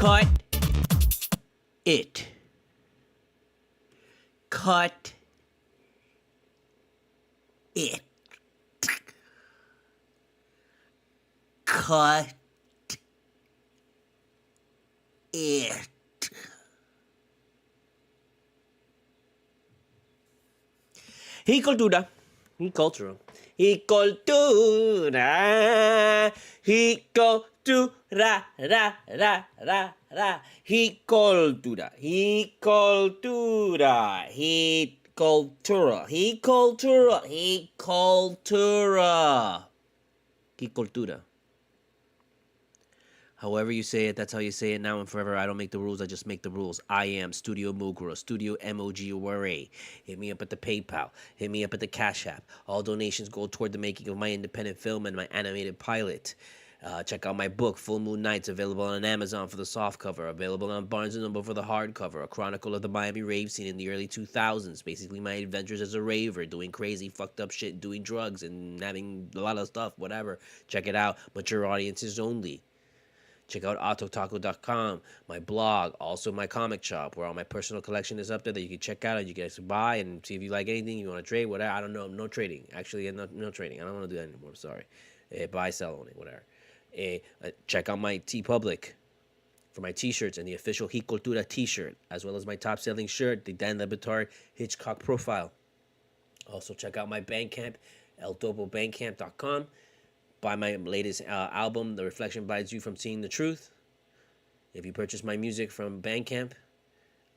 Cut it. Cut it. Cut it. He cultura. He cultura. He cultura. He cultura. Ra, ra, ra, ra. He cultura. He cultura. He cultura. He cultura. He cultura. He cultura. However you say it, that's how you say it now and forever. I don't make the rules, I just make the rules. I am Studio Mogura, Studio MOGURA. Hit me up at the PayPal. Hit me up at the CashApp. All donations go toward the making of my independent film and my animated pilot. Check out my book, Full Moon Nights, available on Amazon for the softcover, available on Barnes & Noble for the hardcover, a chronicle of the Miami rave scene in the early 2000s, basically my adventures as a raver, doing crazy, fucked up shit, doing drugs, and having a lot of stuff, whatever. Check it out. Mature audiences only. Check out autotaco.com, my blog, also my comic shop, where all my personal collection is up there that you can check out and you guys can buy and see if you like anything, you want to trade, whatever. I don't know. No trading. Actually, no trading. I don't want to do that anymore. Sorry. Buy, sell only, whatever. Check out my TeePublic for my t-shirts and the official He Cultura t-shirt, as well as my top-selling shirt, the Dan Le Batard Hitchcock profile. Also, check out my Bandcamp, eldobobandcamp.com. Buy my latest album, The Reflection Bites You From Seeing the Truth. If you purchase my music from Bandcamp,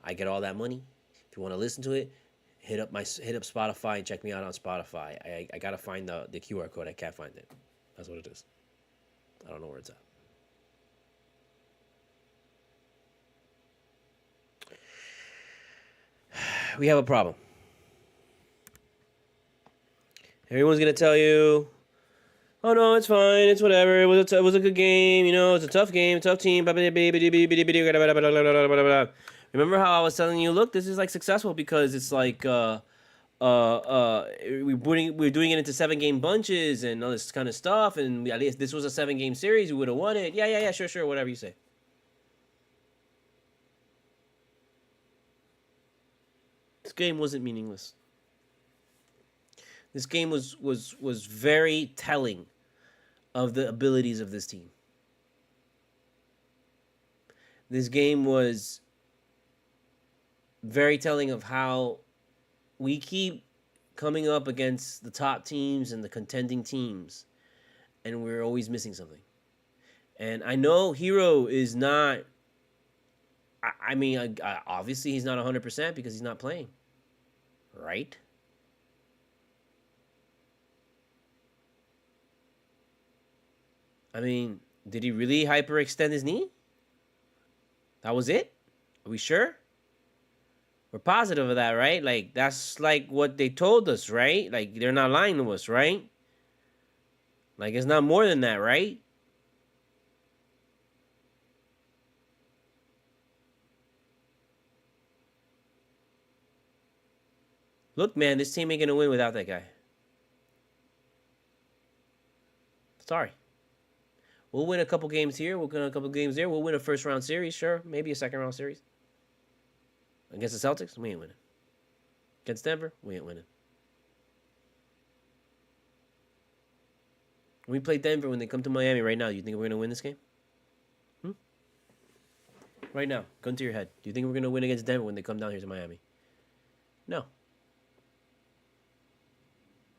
I get all that money. If you want to listen to it, hit up Spotify and check me out on Spotify. I gotta find the QR code. I can't find it. That's what it is. I don't know where it's at. We have a problem. Everyone's gonna tell you, oh no, it's fine, it's whatever. It was a good game, you know. It's a tough game, tough team. Remember how I was telling you, look, this is like successful because it's like we're doing it into 7-game bunches and all this kind of stuff. And at least this was a 7-game series, we would have won it. Yeah, sure, whatever you say. This game wasn't meaningless. This game was very telling of the abilities of this team. This game was very telling of how we keep coming up against the top teams and the contending teams, and we're always missing something. And I know Hero is not, I mean, obviously he's not 100% because he's not playing, right? I mean, did he really hyperextend his knee? That was it? Are we sure? We're positive of that, right? Like, that's like what they told us, right? Like, they're not lying to us, right? Like, it's not more than that, right? Look, man, this team ain't gonna win without that guy. Sorry. We'll win a couple games here. We'll win a couple games there. We'll win a first-round series, sure. Maybe a second-round series. Against the Celtics, we ain't winning. Against Denver, we ain't winning. When we play Denver, when they come to Miami right now, you think we're going to win this game? Right now, gun to your head. Do you think we're going to win against Denver when they come down here to Miami? No.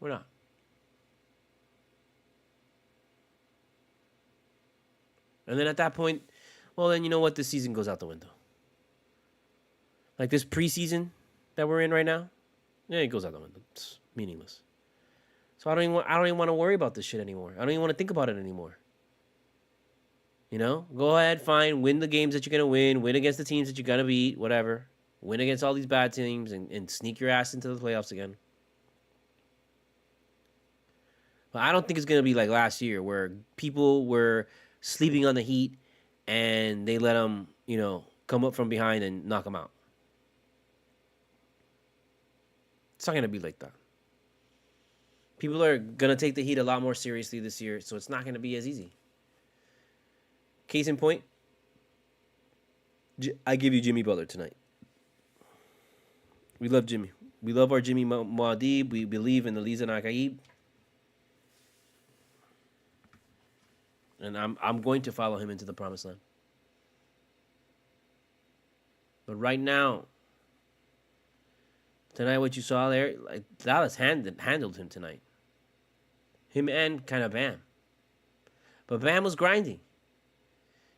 We're not. And then at that point, well, then you know what? This season goes out the window. Like this preseason that we're in right now, yeah, it goes out the window. It's meaningless. So I don't even want to worry about this shit anymore. I don't even want to think about it anymore. You know, go ahead, fine, win the games that you're gonna win against the teams that you're gonna beat, whatever. Win against all these bad teams and sneak your ass into the playoffs again. But I don't think it's gonna be like last year where people were sleeping on the Heat and they let them, you know, come up from behind and knock them out. It's not going to be like that. People are going to take the Heat a lot more seriously this year, so it's not going to be as easy. Case in point, I give you Jimmy Butler tonight. We love Jimmy. We love our Jimmy Muad'Dib. We believe in the Liza Nakaib. And I'm going to follow him into the promised land. But right now, tonight what you saw there, like Dallas handled him tonight. Him and kind of Bam. But Bam was grinding.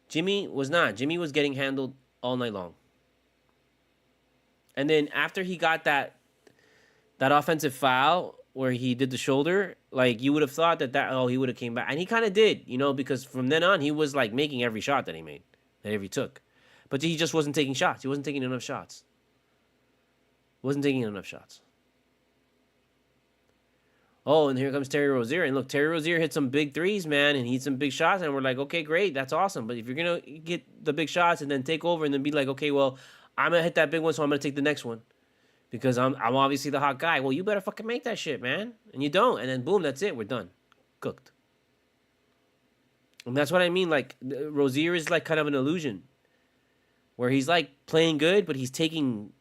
Jimmy was not. Jimmy was getting handled all night long. And then after he got that offensive foul where he did the shoulder, like you would have thought that he would have came back. And he kind of did, because from then on he was like making every shot that he made, that he took. But he just wasn't taking shots. He wasn't taking enough shots. Oh, and here comes Terry Rozier. And look, Terry Rozier hit some big threes, man, and he hit some big shots. And we're like, okay, great, that's awesome. But if you're going to get the big shots and then take over and then be like, okay, well, I'm going to hit that big one, so I'm going to take the next one. Because I'm obviously the hot guy. Well, you better fucking make that shit, man. And you don't. And then boom, that's it. We're done. Cooked. And that's what I mean. Like, Rozier is like kind of an illusion. Where he's like playing good, but he's taking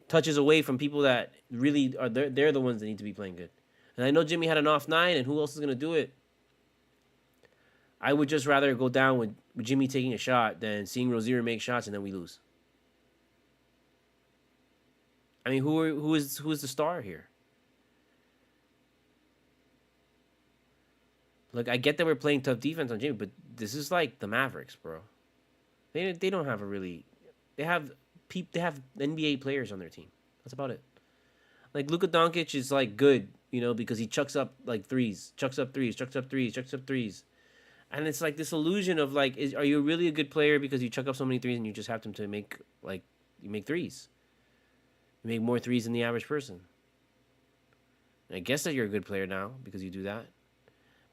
touches away from people that really are, they're the ones that need to be playing good. And I know Jimmy had an off night, and who else is going to do it? I would just rather go down with Jimmy taking a shot than seeing Rozier make shots and then we lose. I mean, who is the star here? Look, I get that we're playing tough defense on Jimmy, but this is like the Mavericks, bro. They don't have a really... They have NBA players on their team. That's about it. Like, Luka Doncic is, like, good, because he chucks up, like, threes. Chucks up threes. And it's, like, this illusion of, like, are you really a good player because you chuck up so many threes and you just happen to make, like, you make threes? You make more threes than the average person. And I guess that you're a good player now because you do that.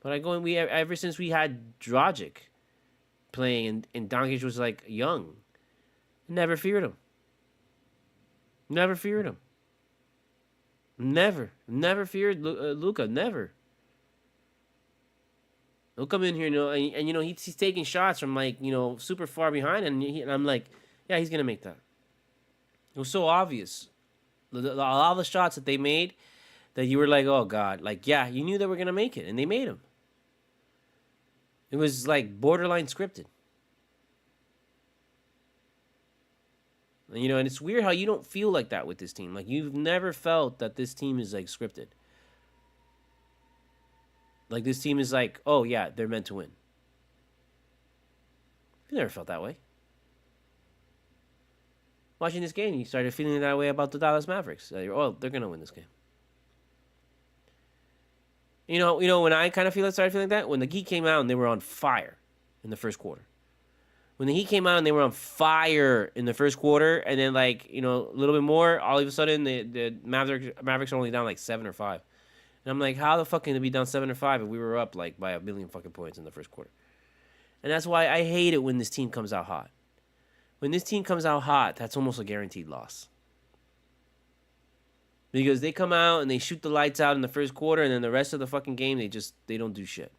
But ever since we had Dragic playing and Doncic was, like, young, never feared him. Never feared Luka. Never. He'll come in here, and he's taking shots from like super far behind, and I'm like, yeah, he's gonna make that. It was so obvious. A lot of the shots that they made, that you were like, oh god, like yeah, you knew they were gonna make it, and they made them. It was like borderline scripted. And it's weird how you don't feel like that with this team. Like, you've never felt that this team is, like, scripted. Like, this team is like, oh, yeah, they're meant to win. You never felt that way. Watching this game, you started feeling that way about the Dallas Mavericks. Oh, they're going to win this game. When I kind of started feeling that? When the Heat came out and they were on fire in the first quarter. When the Heat came out and they were on fire in the first quarter, and then a little bit more, all of a sudden the Mavericks are only down like 7 or 5, and I'm like, how the fuck can they be down 7 or 5 if we were up like by 1 million fucking points in the first quarter? And that's why I hate it when this team comes out hot. When this team comes out hot, that's almost a guaranteed loss. Because they come out and they shoot the lights out in the first quarter, and then the rest of the fucking game they don't do shit.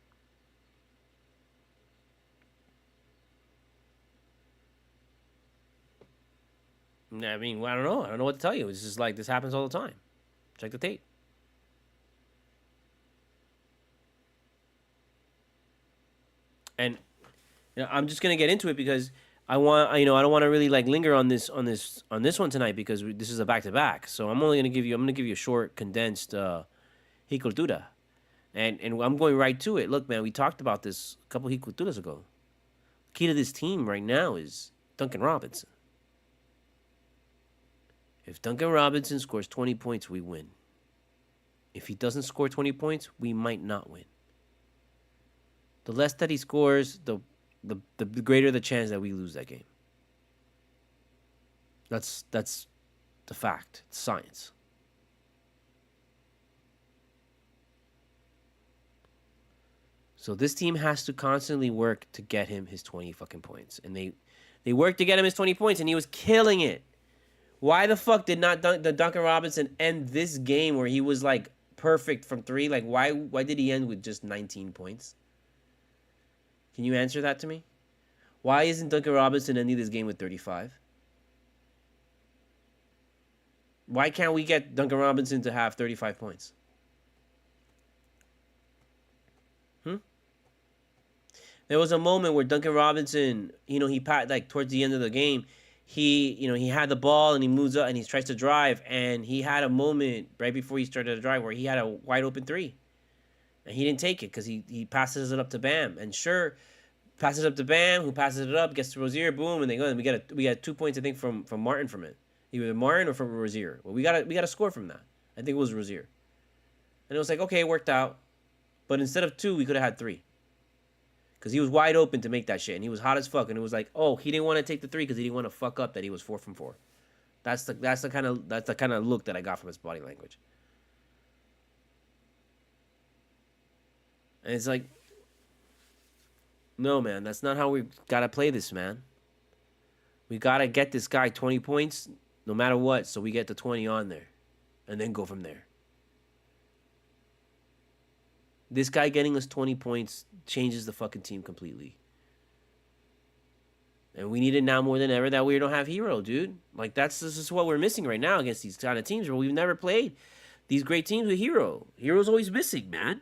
I mean, I don't know. I don't know what to tell you. It's just like this happens all the time. Check the tape. And I'm just gonna get into it because I want, I don't want to really like linger on this one tonight because this is a back-to-back. So I'm gonna give you a short, condensed Cultura, and I'm going right to it. Look, man, we talked about this a couple Culturas ago. The key to this team right now is Duncan Robinson. If Duncan Robinson scores 20 points, we win. If he doesn't score 20 points, we might not win. The less that he scores, the greater the chance that we lose that game. That's the fact. It's science. So this team has to constantly work to get him his 20 fucking points. And they worked to get him his 20 points, and he was killing it. Why the fuck did not Duncan Robinson end this game where he was like perfect from 3? Like why did he end with just 19 points? Can you answer that to me? Why isn't Duncan Robinson ending this game with 35? Why can't we get Duncan Robinson to have 35 points? Hmm? There was a moment where Duncan Robinson, he pat like towards the end of the game, he had the ball and he moves up and he tries to drive, and he had a moment right before he started to drive where he had a wide open three, and he didn't take it because he passes it up to Bam, and sure, passes it up to Bam, who passes it up, gets to Rozier, boom, and they go. And we got 2 points, I think, from Martin from it, either Martin or from Rozier. Well, we got a score from that. I think it was Rozier, and it was like, okay, it worked out, but instead of 2, we could have had 3. Because he was wide open to make that shit, and he was hot as fuck, and it was like, oh, he didn't want to take the 3 because he didn't want to fuck up that he was 4 from 4. That's the kind of look that I got from his body language. And it's like, no, man, that's not how we gotta play this, man. We gotta get this guy 20 points no matter what, so we get the 20 on there, and then go from there. This guy getting us 20 points changes the fucking team completely. And we need it now more than ever that we don't have Hero, dude. Like, this is what we're missing right now against these kind of teams where we've never played these great teams with Hero. Hero's always missing, man.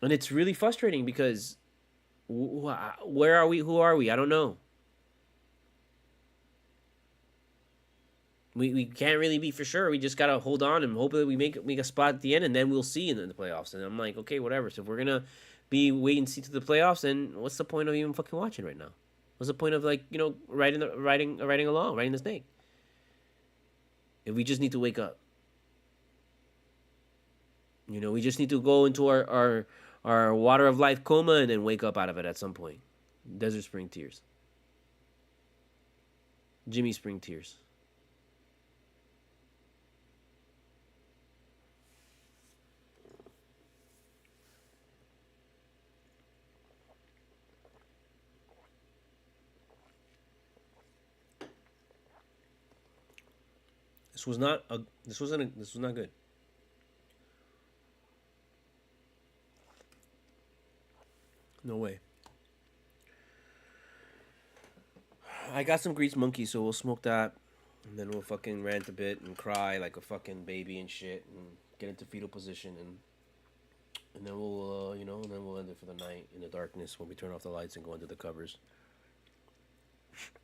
And it's really frustrating because where are we? Who are we? I don't know. We can't really be for sure. We just gotta hold on and hope that we make a spot at the end, and then we'll see in the playoffs. And I'm like, okay, whatever. So if we're gonna be wait and see to the playoffs, then what's the point of even fucking watching right now? What's the point of riding the snake? If we just need to wake up, we just need to go into our water of life coma and then wake up out of it at some point. Desert Spring tears. Jimmy Spring tears. This was not good. No way. I got some grease monkey, so we'll smoke that, and then we'll fucking rant a bit and cry like a fucking baby and shit, and get into fetal position, and then we'll and then we'll end it for the night in the darkness when we turn off the lights and go under the covers,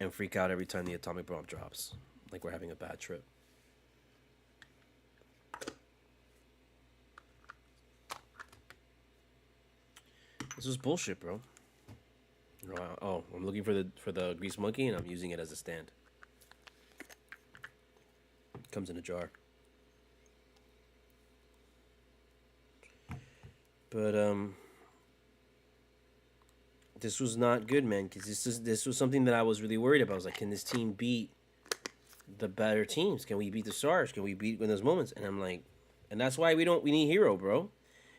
and freak out every time the atomic bomb drops, like we're having a bad trip. This was bullshit, bro. Oh, I'm looking for the grease monkey, and I'm using it as a stand. It comes in a jar. But this was not good, man. Because this was something that I was really worried about. I was like, can this team beat the better teams? Can we beat the Stars? Can we beat in those moments? And I'm like, and that's why we need Hero, bro.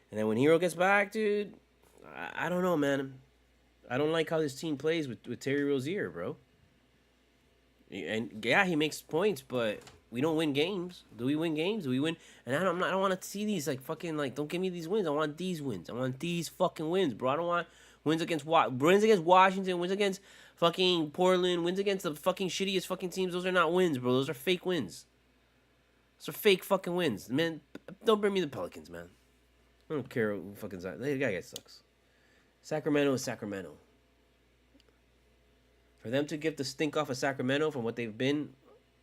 And then when Hero gets back, dude, I don't know, man. I don't like how this team plays with Terry Rozier, bro. And yeah, he makes points, but we don't win games. Do we win games? Do we win? And I don't want to see these fucking don't give me these wins. I want these wins. I want these fucking wins, bro. I don't want wins against Washington, wins against fucking Portland, wins against the fucking shittiest fucking teams. Those are not wins, bro. Those are fake wins. Those are fake fucking wins, man. Don't bring me the Pelicans, man. I don't care who fucking that guy sucks. Sacramento is Sacramento. For them to get the stink off of Sacramento from what they've been,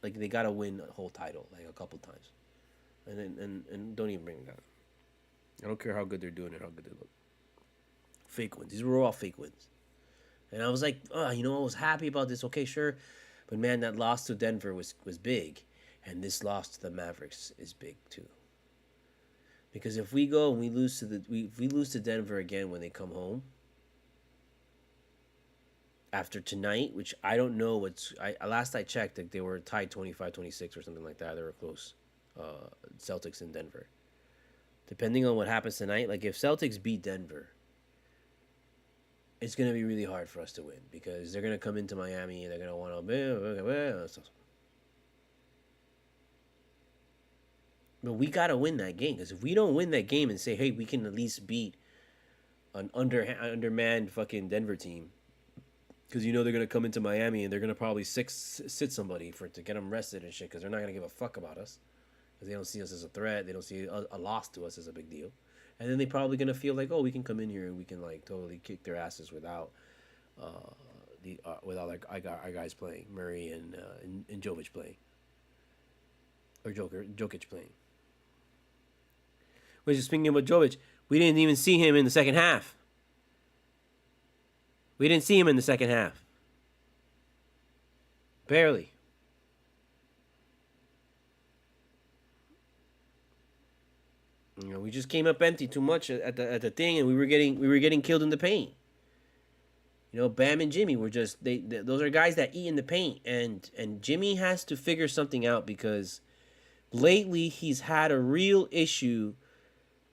they gotta win a whole title a couple times, and don't even bring it down. I don't care how good they're doing or how good they look. Fake wins. These were all fake wins, and I was like, I was happy about this. Okay, sure, but man, that loss to Denver was big, and this loss to the Mavericks is big too. Because if we go and we lose to Denver again when they come home after tonight, which I don't know last I checked, they were tied 25-26 or something like that. They were close. Celtics in Denver. Depending on what happens tonight, if Celtics beat Denver, it's going to be really hard for us to win because they're going to come into Miami and they're going to want to. But we got to win that game because if we don't win that game and say, hey, we can at least beat an undermanned fucking Denver team, because you know they're gonna come into Miami and they're gonna probably sit somebody to get them arrested and shit because they're not gonna give a fuck about us because they don't see us as a threat. They don't see a loss to us as a big deal, and then they probably gonna feel like, oh, we can come in here and we can like totally kick their asses without without like our guys playing, Murray and Jovic playing, or Jokic playing. Which is, speaking about Jovic, we didn't even see him in the second half. We didn't see him in the second half. Barely. You know, we just came up empty too much at the thing, and we were getting killed in the paint. You know, Bam and Jimmy were just those are guys that eat in the paint, and Jimmy has to figure something out because lately he's had a real issue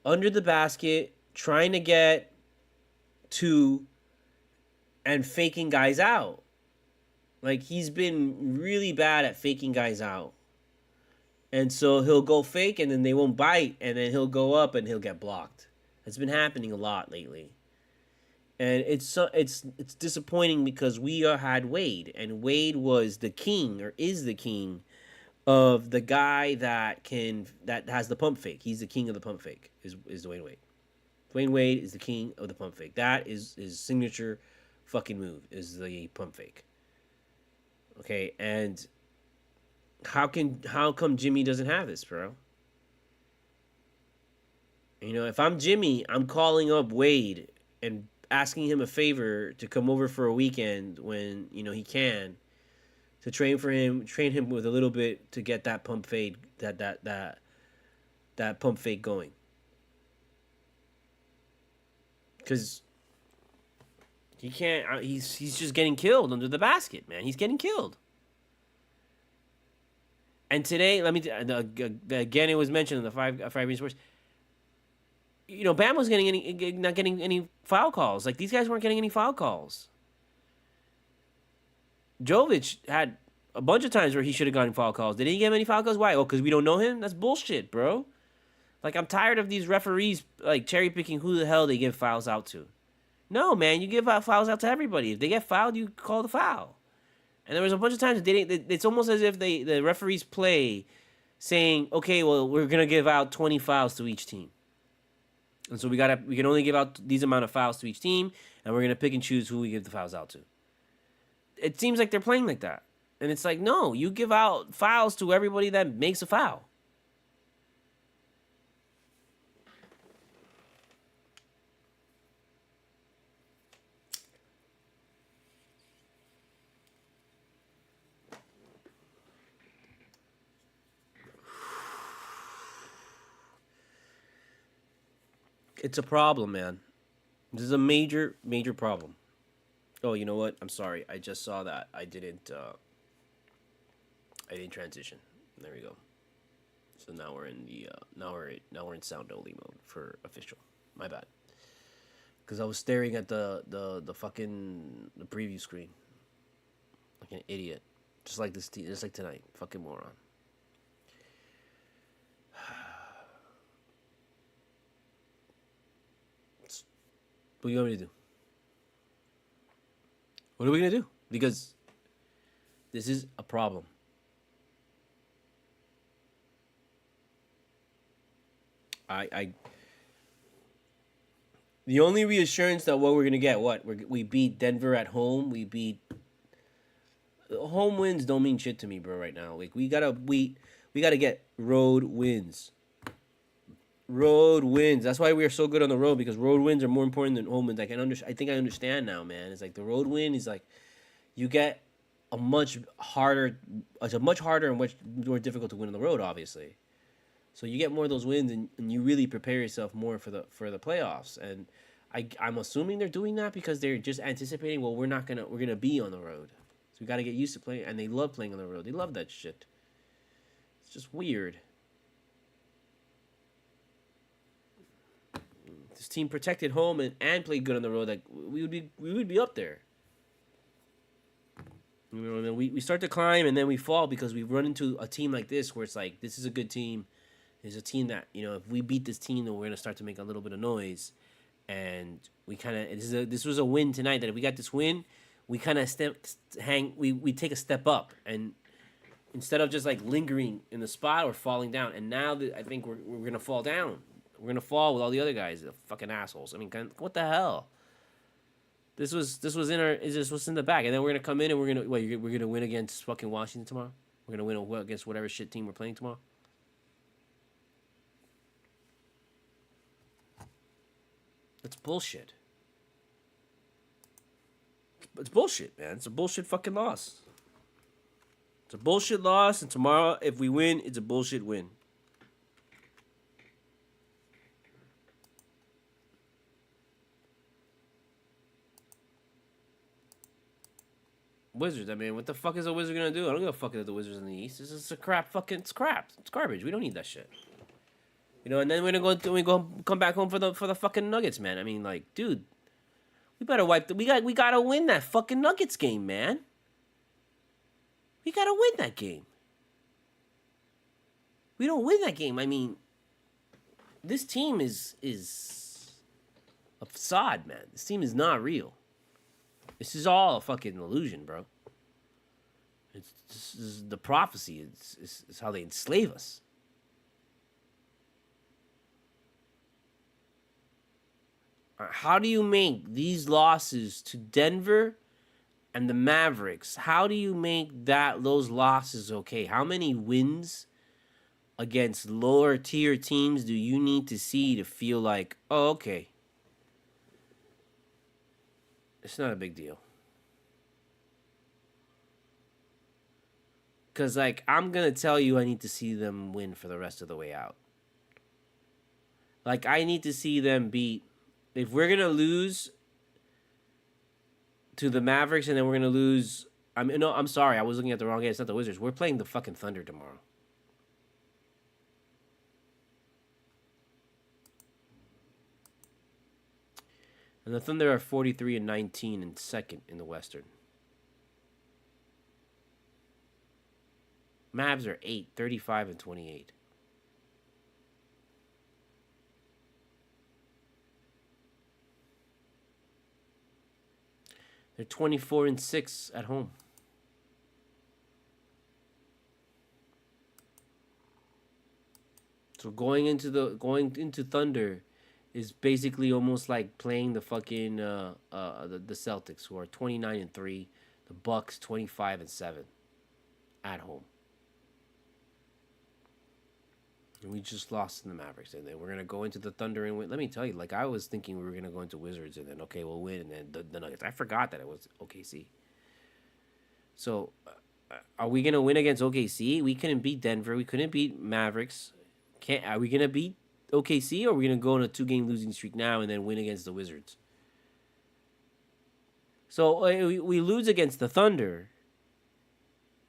under the basket trying to get to and faking guys out. Like, he's been really bad at faking guys out. And so he'll go fake and then they won't bite, and then he'll go up and he'll get blocked. It's been happening a lot lately. And it's disappointing because we had Wade, and Wade was the king, or is the king, of the guy that has the pump fake. He's the king of the pump fake, is Dwayne Wade. Dwayne Wade is the king of the pump fake. That is his signature fucking move, is the pump fake. Okay, and how come Jimmy doesn't have this, bro? You know, if I'm Jimmy, I'm calling up Wade and asking him a favor to come over for a weekend when, you know, he can, to train him with a little bit to get that pump fade, that pump fake going. Because he can't. He's just getting killed under the basket, man. He's getting killed. And today, again, it was mentioned in the five Reasons Sports. You know, Bam was not getting any foul calls. Like, these guys weren't getting any foul calls. Jovic had a bunch of times where he should have gotten foul calls. Did he get any foul calls? Why? Oh, because we don't know him? That's bullshit, bro. Like, I'm tired of these referees, like, cherry picking who the hell they give fouls out to. No, man, you give fouls out to everybody. If they get fouled, you call the foul. And there was a bunch of times that it's almost as if the referees play saying, okay, well, we're going to give out 20 fouls to each team. And so we can only give out these amount of fouls to each team, and we're going to pick and choose who we give the fouls out to. It seems like they're playing like that. And it's like, no, you give out fouls to everybody that makes a foul. It's a problem, man. This is a major, major problem. Oh, you know what? I'm sorry. I just saw that. I didn't transition. There we go. So now we're in the now we're in sound only mode for official. My bad. Because I was staring at the fucking the preview screen like an idiot, just like tonight. Fucking moron. What do you want me to do? What are we gonna do? Because this is a problem. The only reassurance that what we're gonna get, we beat Denver at home. We beat home wins. Don't mean shit to me, bro. Right now, like we gotta get road wins. Road wins. That's why we are so good on the road, because road wins are more important than home wins. I think I understand now, man. It's like the road win is like you get a much harder and much more difficult to win on the road, obviously. So you get more of those wins, and you really prepare yourself more for the playoffs. And I'm assuming they're doing that because they're just anticipating, well, we're gonna be on the road, so we got to get used to playing. And they love playing on the road. They love that shit. It's just weird. This team protected home and played good on the road. Like we would be up there. You know, we start to climb and then we fall because we run into a team like this where it's like, this is a good team. There's a team that, you know, if we beat this team, then we're gonna start to make a little bit of noise. And we kind of this was a win tonight. That if we got this win, we kind of we take a step up, and instead of just like lingering in the spot or falling down. And now I think we're gonna fall down. We're gonna fall with all the other guys, the fucking assholes. I mean, what the hell? This was in the back, and then we're gonna come in and we're gonna win against fucking Washington tomorrow. We're gonna win against whatever shit team we're playing tomorrow. That's bullshit. It's bullshit, man. It's a bullshit fucking loss. It's a bullshit loss, and tomorrow, if we win, it's a bullshit win. Wizards, I mean, what the fuck is a Wizard gonna do? I don't give a fuck if the Wizards in the East. This is a crap fucking, it's crap. It's garbage. We don't need that shit. You know, and then we're gonna come back home for the fucking Nuggets, man. I mean, like, dude, we better we gotta win that fucking Nuggets game, man. We gotta win that game. We don't win that game. I mean, this team is a facade, man. This team is not real. This is all a fucking illusion, bro. This is the prophecy. It's how they enslave us. How do you make these losses to Denver and the Mavericks? How do you make those losses okay? How many wins against lower tier teams do you need to see to feel like, oh, okay, it's not a big deal? Because, like, I'm going to tell you I need to see them win for the rest of the way out. Like, I need to see them beat. If we're going to lose to the Mavericks and then we're going to lose. I'm sorry. I was looking at the wrong game. It's not the Wizards. We're playing the fucking Thunder tomorrow. And the Thunder are 43-19 and second in the Western. Mavs are 35-28. They're 24-6 at home. So going into Thunder is basically almost like playing the fucking the Celtics, who are 29-3, the Bucks 25-7 at home. And we just lost to the Mavericks, and then we're gonna go into the Thunder and win. Let me tell you, like, I was thinking we were gonna go into Wizards, and then okay, we'll win, and then the Nuggets. I forgot that it was OKC. So, are we gonna win against OKC? We couldn't beat Denver. We couldn't beat Mavericks. Are we gonna beat OKC, or are we gonna go on a 2-game losing streak now and then win against the Wizards? So we lose against the Thunder.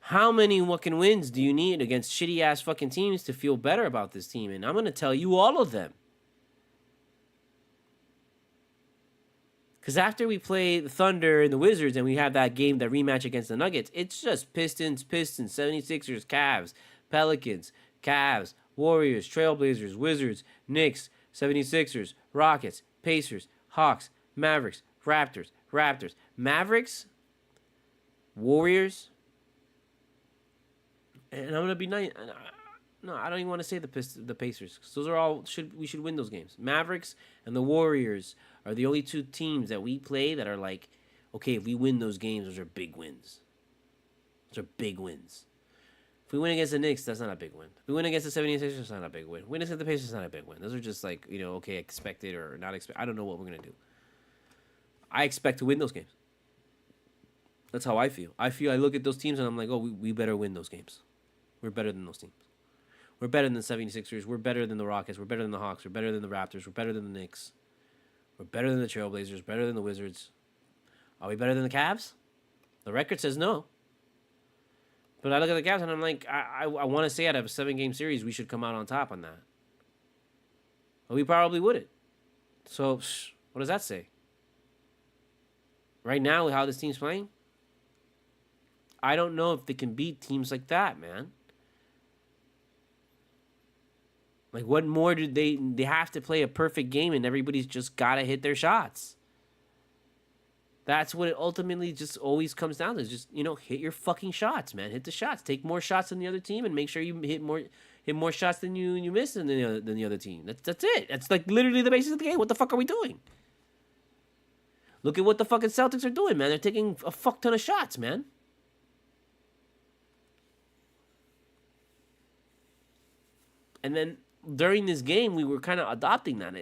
How many fucking wins do you need against shitty ass fucking teams to feel better about this team? And I'm gonna tell you all of them. Because after we play the Thunder and the Wizards and we have that game, that rematch against the Nuggets, it's just Pistons, 76ers, Cavs, Pelicans, Cavs, Warriors, Trailblazers, Wizards, Knicks, 76ers, Rockets, Pacers, Hawks, Mavericks, Raptors, Mavericks, Warriors. And I'm gonna be nice. No, I don't even want to say the Pacers, because those are all we should win those games. Mavericks and the Warriors are the only two teams that we play that are like, okay, if we win those games, those are big wins. Those are big wins. If we win against the Knicks, that's not a big win. If we win against the 76ers, that's not a big win. Win against the Pacers, not a big win. Those are just like, okay, expected or not expected. I don't know what we're gonna do. I expect to win those games. That's how I feel. I look at those teams and I'm like, oh, we better win those games. We're better than those teams. We're better than the 76ers. We're better than the Rockets. We're better than the Hawks. We're better than the Raptors. We're better than the Knicks. We're better than the Trailblazers. Better than the Wizards. Are we better than the Cavs? The record says no. But I look at the Cavs and I'm like, I want to say out of a 7-game series, we should come out on top on that. But we probably wouldn't. So, what does that say? Right now, how this team's playing, I don't know if they can beat teams like that, man. Like, what more do they have to play a perfect game and everybody's just got to hit their shots. That's what it ultimately just always comes down to. Is just hit your fucking shots, man. Hit the shots. Take more shots than the other team, and make sure you hit more shots than you miss than the other team. That's it. That's like literally the basis of the game. What the fuck are we doing? Look at what the fucking Celtics are doing, man. They're taking a fuck ton of shots, man. And then during this game, we were kind of adopting that.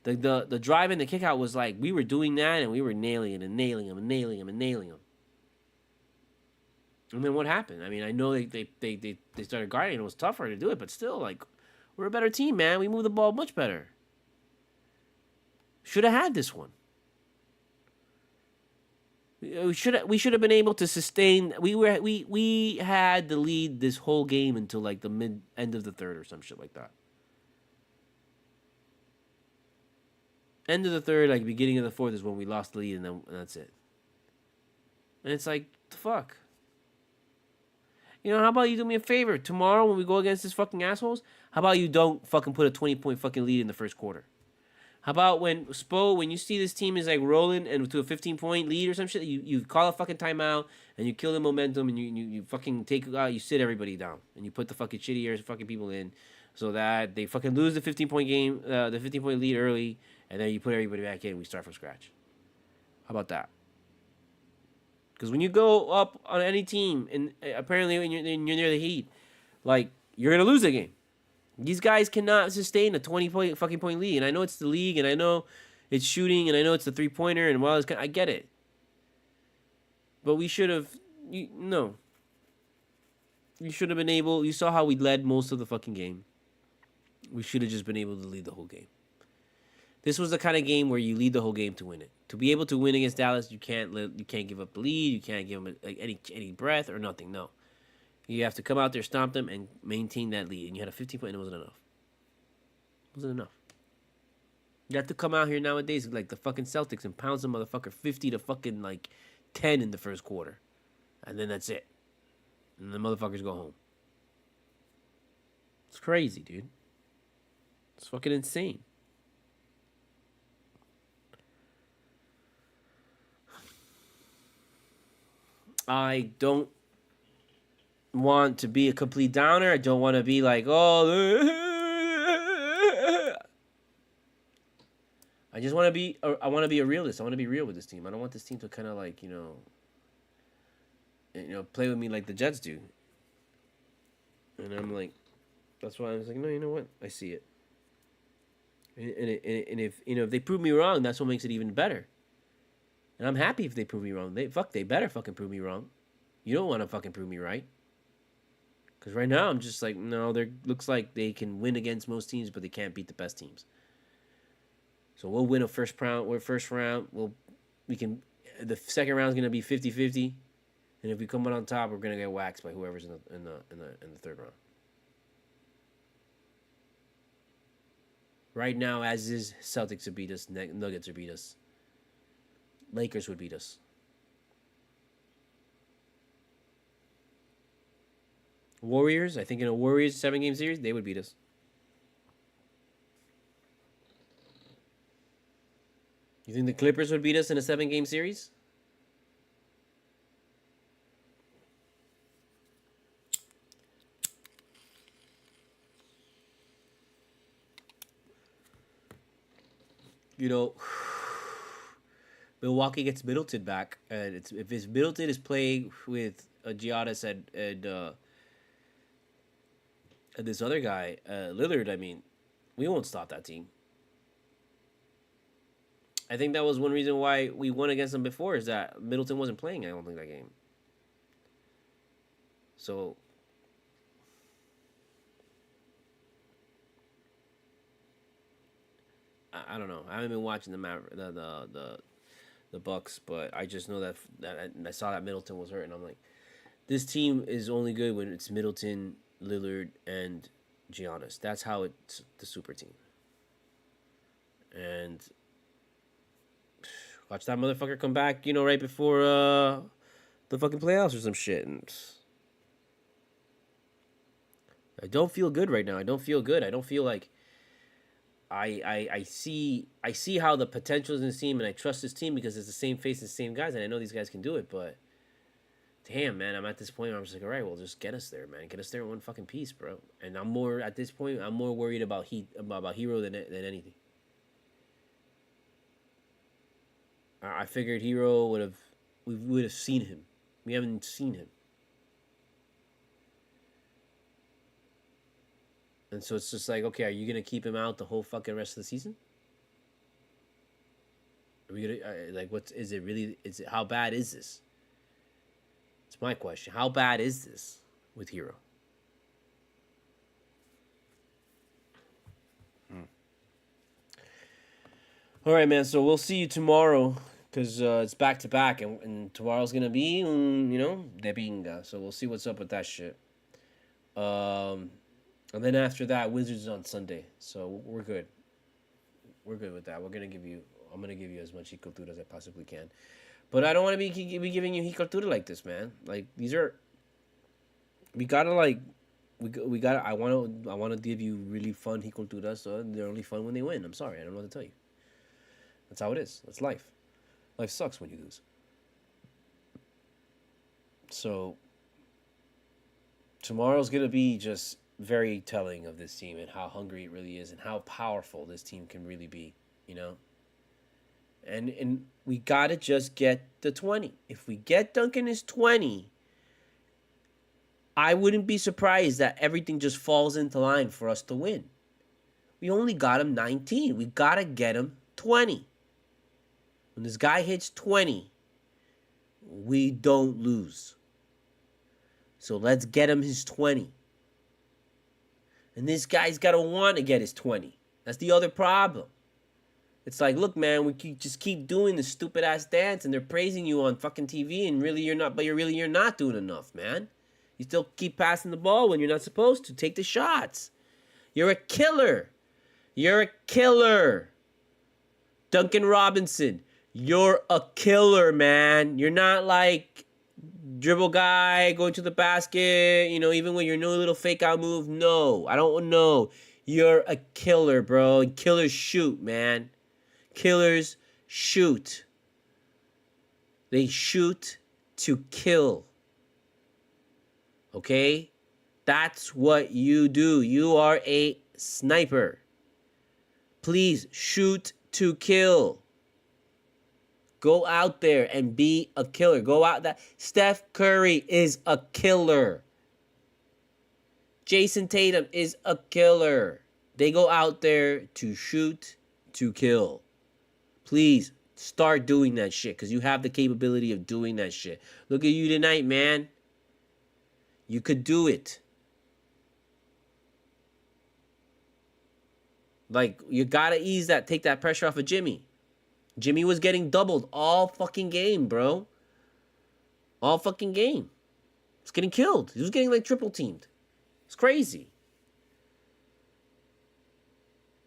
The drive and the kick out was like we were doing that, and we were nailing it and nailing them and nailing them and nailing them. And then what happened? I mean, I know they started guarding. It was tougher to do it, but still, like, we're a better team, man. We move the ball much better. Should have had this one. We should have been able to sustain. We had the lead this whole game until like the end of the third or some shit like that. End of the third, like beginning of the fourth, is when we lost the lead, and that's it. And it's like, the fuck. How about you do me a favor tomorrow when we go against this fucking assholes? How about you don't fucking put a 20-point fucking lead in the first quarter? How about when you see this team is like rolling and to a 15-point lead or some shit, you call a fucking timeout and you kill the momentum and you fucking take out, you sit everybody down and you put the fucking shittier fucking people in so that they fucking lose the 15-point game, the 15-point lead early, and then you put everybody back in and we start from scratch. How about that? Because when you go up on any team, and apparently when you're near the Heat, like, you're gonna lose the game. These guys cannot sustain a 20-point fucking point lead. And I know it's the league, and I know it's shooting, and I know it's the three-pointer, and I get it. But we should have... No. We should have been able... You saw how we led most of the fucking game. We should have just been able to lead the whole game. This was the kind of game where you lead the whole game to win it. To be able to win against Dallas, you can't give up the lead. You can't give them any breath or nothing. No. You have to come out there, stomp them, and maintain that lead. And you had a 15-point, and it wasn't enough. It wasn't enough. You have to come out here nowadays like the fucking Celtics and pound some motherfucker 50 to fucking like 10 in the first quarter. And then that's it. And the motherfuckers go home. It's crazy, dude. It's fucking insane. I don't want to be a complete downer. I don't want to be like, I just want to be. I want to be a realist. I want to be real with this team. I don't want this team to kind of like play with me like the Jets do. And I'm like, that's why I was like, no, you know what? I see it. And if they prove me wrong, that's what makes it even better. And I'm happy if they prove me wrong. They better fucking prove me wrong. You don't want to fucking prove me right. Because right now I'm just like, no, looks like they can win against most teams, but they can't beat the best teams. So we'll win a first round. The second round is gonna be 50-50, and if we come out on top, we're gonna get waxed by whoever's in the third round. Right now, as is, Celtics would beat us, Nuggets would beat us, Lakers would beat us. Warriors, I think in a Warriors 7-game series, they would beat us. You think the Clippers would beat us in a 7-game series? Milwaukee gets Middleton back, and if Middleton is playing with Giannis and this other guy, Lillard, I mean, we won't stop that team. I think that was one reason why we won against them before, is that Middleton wasn't playing, I don't think, that game. So I don't know. I haven't been watching the Bucks, but I just know that I saw that Middleton was hurt, and I'm like, this team is only good when it's Middleton, Lillard, and Giannis. That's how it's the super team. And watch that motherfucker come back, right before the fucking playoffs or some shit. And I don't feel good right now. I don't feel good. I don't feel like I see how the potential is in this team, and I trust this team because it's the same face, the same guys, and I know these guys can do it. But damn, man, I'm at this point where I'm just like, all right, well, just get us there, man. Get us there in one fucking piece, bro. And I'm more at this point. I'm more worried about Hero than anything. I figured Hero we would have seen him. We haven't seen him. And so it's just like, okay, are you gonna keep him out the whole fucking rest of the season? Are we gonna like what's is it really? Is it how bad is this? It's my question. How bad is this with Hero? All right, man. So we'll see you tomorrow because it's back to back, and tomorrow's gonna be de pinga. So we'll see what's up with that shit. And then after that, Wizards on Sunday. So we're good. We're good with that. I'm gonna give you as much Cultura as I possibly can. But I don't want to be giving you Cultura like this, man. Like these are. We gotta like. We gotta. I want to give you really fun Cultura. So they're only fun when they win. I'm sorry. I don't know what to tell you. That's how it is. That's life. Life sucks when you lose. So tomorrow's gonna be just very telling of this team and how hungry it really is and how powerful this team can really be, And we gotta just get the 20. If we get Duncan his 20, I wouldn't be surprised that everything just falls into line for us to win. We only got him 19. We gotta get him 20. When this guy hits 20, we don't lose. So let's get him his 20. And this guy's got to want to get his 20. That's the other problem. It's like, look, man, we just keep doing this stupid ass dance and they're praising you on fucking TV and really you're not, but you're not doing enough, man. You still keep passing the ball when you're not supposed to. Take the shots. You're a killer. You're a killer. Duncan Robinson, you're a killer, man. You're not like dribble guy going to the basket, even when your new little fake out move. No, I don't know. You're a killer, bro. Killers shoot, man. Killers shoot. They shoot to kill. Okay? That's what you do. You are a sniper. Please shoot to kill. Go out there and be a killer. Go out that. Steph Curry is a killer. Jason Tatum is a killer. They go out there to shoot, to kill. Please start doing that shit because you have the capability of doing that shit. Look at you tonight, man. You could do it. Like, you gotta ease that, take that pressure off of Jimmy. Jimmy was getting doubled all fucking game, bro. All fucking game. He's getting killed. He was getting like triple teamed. It's crazy.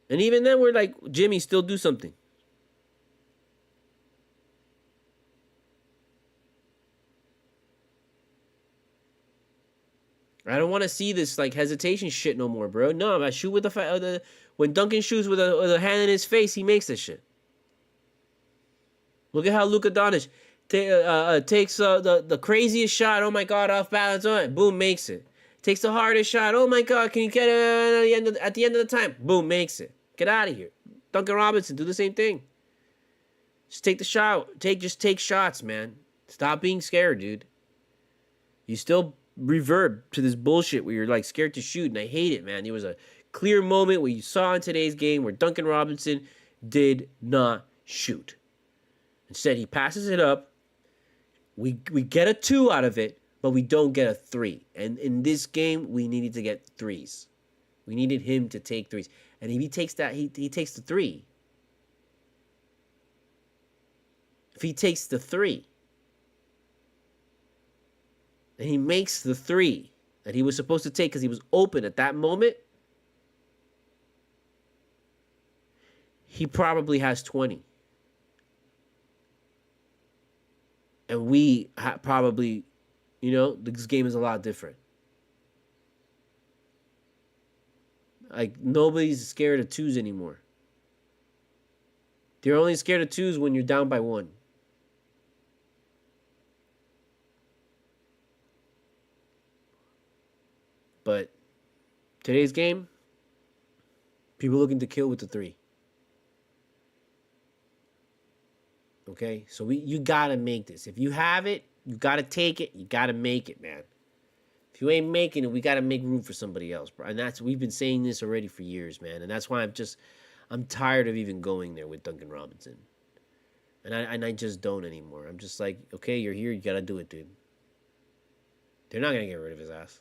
And even then, we're like, Jimmy, still do something. I don't want to see this like hesitation shit no more, bro. No, I shoot with the when Duncan shoots with a hand in his face, he makes this shit. Look at how Luka Doncic takes the craziest shot. Oh my God, off balance on it. Boom, makes it. Takes the hardest shot. Oh my God, can you get it at the end of the time? Boom, makes it. Get out of here. Duncan Robinson, do the same thing. Just take the shot. Just take shots, man. Stop being scared, dude. You still revert to this bullshit where you're like scared to shoot, and I hate it, man. There was a clear moment where you saw in today's game where Duncan Robinson did not shoot. Instead, he passes it up. We get a 2 out of it, but we don't get a 3. And in this game, we needed to get 3s. We needed him to take 3s. And if he takes that, he takes the 3. If he takes the 3, and he makes the 3 that he was supposed to take because he was open at that moment, he probably has 20. And we probably, this game is a lot different. Like, nobody's scared of 2s anymore. They're only scared of twos when you're down by one. But today's game, people looking to kill with the three. Okay, so you gotta make this. If you have it, you gotta take it. You gotta make it, man. If you ain't making it, we gotta make room for somebody else, bro. And we've been saying this already for years, man. And that's why I'm tired of even going there with Duncan Robinson. And I just don't anymore. I'm just like, okay, you're here, you gotta do it, dude. They're not gonna get rid of his ass.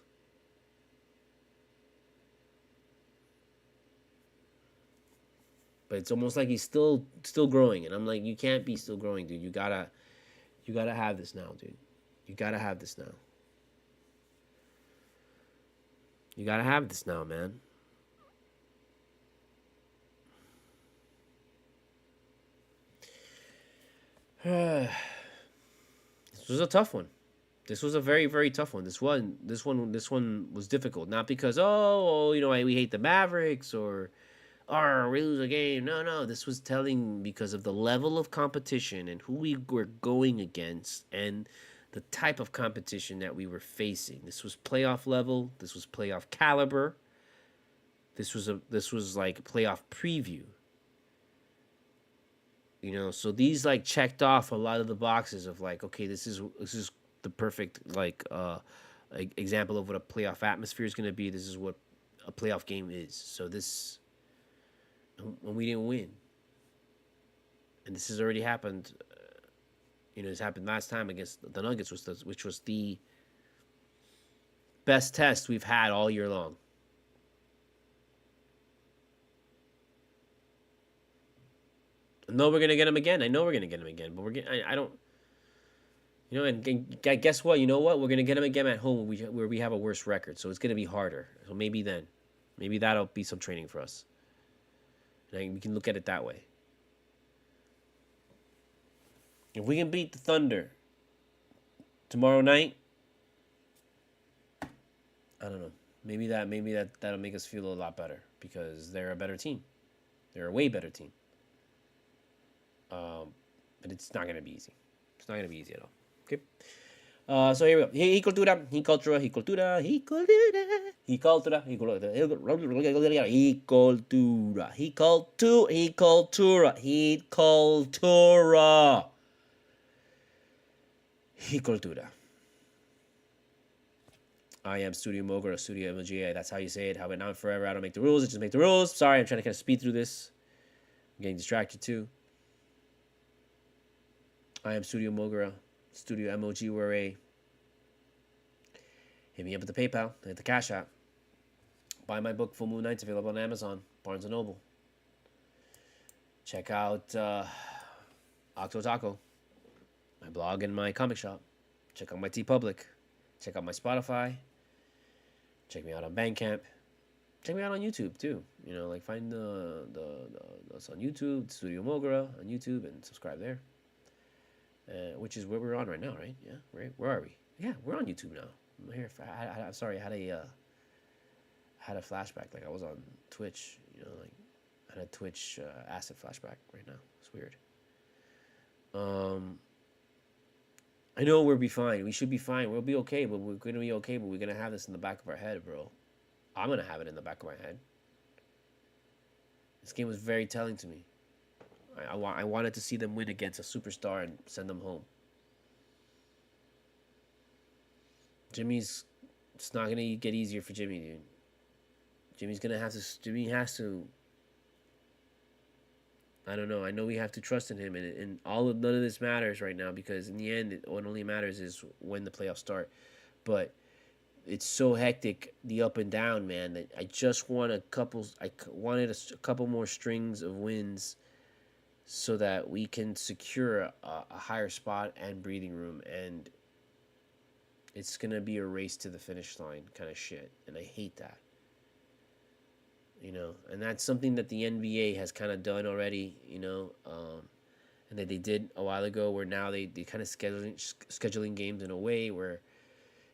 But it's almost like he's still growing, and I'm like, you can't be still growing, dude. You gotta have this now, dude. You gotta have this now. You gotta have this now, man. This was a tough one. This was a very, very tough one. This one was difficult. Not because we hate the Mavericks or we lose a game. No. This was telling because of the level of competition and who we were going against and the type of competition that we were facing. This was playoff level. This was playoff caliber. This was like a playoff preview. So these like checked off a lot of the boxes of like, okay, this is the perfect like example of what a playoff atmosphere is going to be. This is what a playoff game is. So this, when we didn't win, and this has already happened. This happened last time against the Nuggets, which was the best test we've had all year long. No, we're gonna get him again. I know we're gonna get him again, but I don't. And guess what? You know what? We're gonna get him again at home where we have a worse record, so it's gonna be harder. So maybe that'll be some training for us. And we can look at it that way. If we can beat the Thunder tomorrow night, I don't know. Maybe that'll make us feel a lot better because they're a better team. They're a way better team. But it's not gonna be easy. It's not gonna be easy at all. Okay. So here we go. He cultura, he cultura, he cultura, he cultura, he cultura, he cultura, he cultura, he cultura, he cultura, he cultura, he cultura. I am studiomogura, studiomogura. That's how you say it. How about now and forever? I don't make the rules. I just make the rules. Sorry, I'm trying to kind of speed through this. I'm getting distracted too. I am studiomogura, studiomogura. Hit me up at the PayPal, hit the Cash App. Buy my book, Full Moon Nights, available on Amazon, Barnes & Noble. Check out Octo Taco, my blog and my comic shop. Check out my TeePublic. Check out my Spotify. Check me out on Bandcamp. Check me out on YouTube too. Find us on YouTube, Studio Mogura on YouTube, and subscribe there. Which is where we're on right now, right? Yeah, right. Where are we? Yeah, we're on YouTube now. I'm here. I had a flashback. Like I was on Twitch. I had a Twitch acid flashback right now. It's weird. I know we'll be fine. We should be fine. We'll be okay, but we're gonna be okay. But we're gonna have this in the back of our head, bro. I'm gonna have it in the back of my head. This game was very telling to me. I wanted to see them win against a superstar and send them home. It's not gonna get easier for Jimmy, dude. Jimmy has to. I don't know. I know we have to trust in him, and none of this matters right now because in the end, what only matters is when the playoffs start. But it's so hectic, the up and down, man. That I just want a couple. I wanted a couple more strings of wins, so that we can secure a higher spot and breathing room. And it's gonna be a race to the finish line kind of shit, and I hate that. And that's something that the NBA has kind of done already, and that they did a while ago, where now they kind of scheduling games in a way where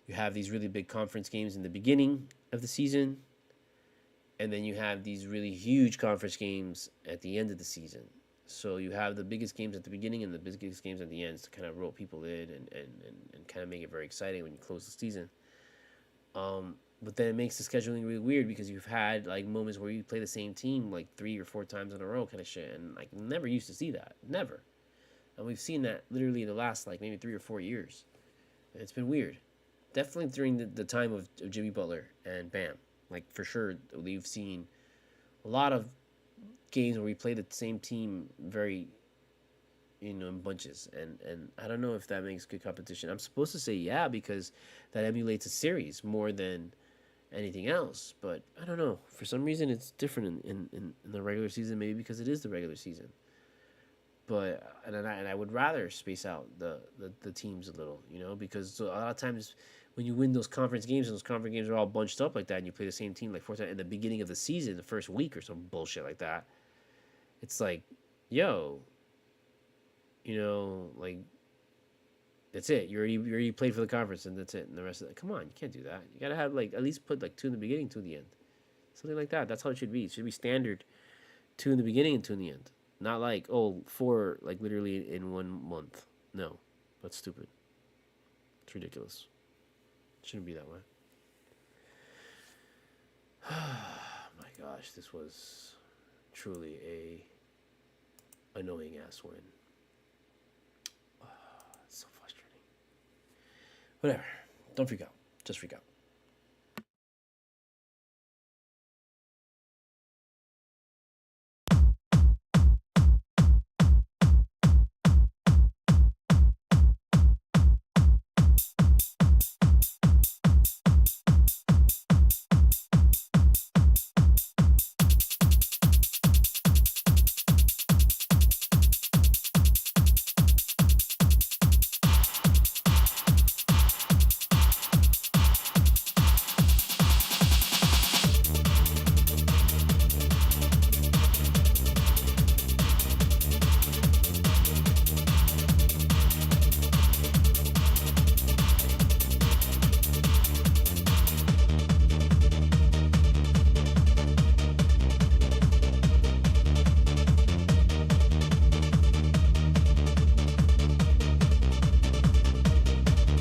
you have these really big conference games in the beginning of the season, and then you have these really huge conference games at the end of the season. So you have the biggest games at the beginning and the biggest games at the end to kind of roll people in and kind of make it very exciting when you close the season. But then it makes the scheduling really weird because you've had like moments where you play the same team like 3 or 4 times in a row, kind of shit, and like never used to see that, never. And we've seen that literally in the last like maybe 3 or 4 years. And it's been weird. Definitely during the time of Jimmy Butler and Bam, like for sure we've seen a lot of games where we play the same team very in bunches, and I don't know if that makes good competition. I'm supposed to say yeah because that emulates a series more than anything else, but I don't know. For some reason, it's different in the regular season. Maybe because it is the regular season. But and I would rather space out the teams a little, because a lot of times when you win those conference games and those conference games are all bunched up like that, and you play the same team like 4 times in the beginning of the season, the first week or some bullshit like that, it's like, yo, like that's it. You already played for the conference and that's it. And the rest of it, come on, you can't do that. You gotta have like at least put like 2 in the beginning, 2 in the end, something like that. That's how it should be. It should be standard 2 in the beginning and 2 in the end. Not like, oh, 4 like literally in 1 month. No, that's stupid. It's ridiculous. It shouldn't be that way. My gosh, this was truly a annoying ass win. It's so frustrating. Whatever. Don't freak out. Just freak out.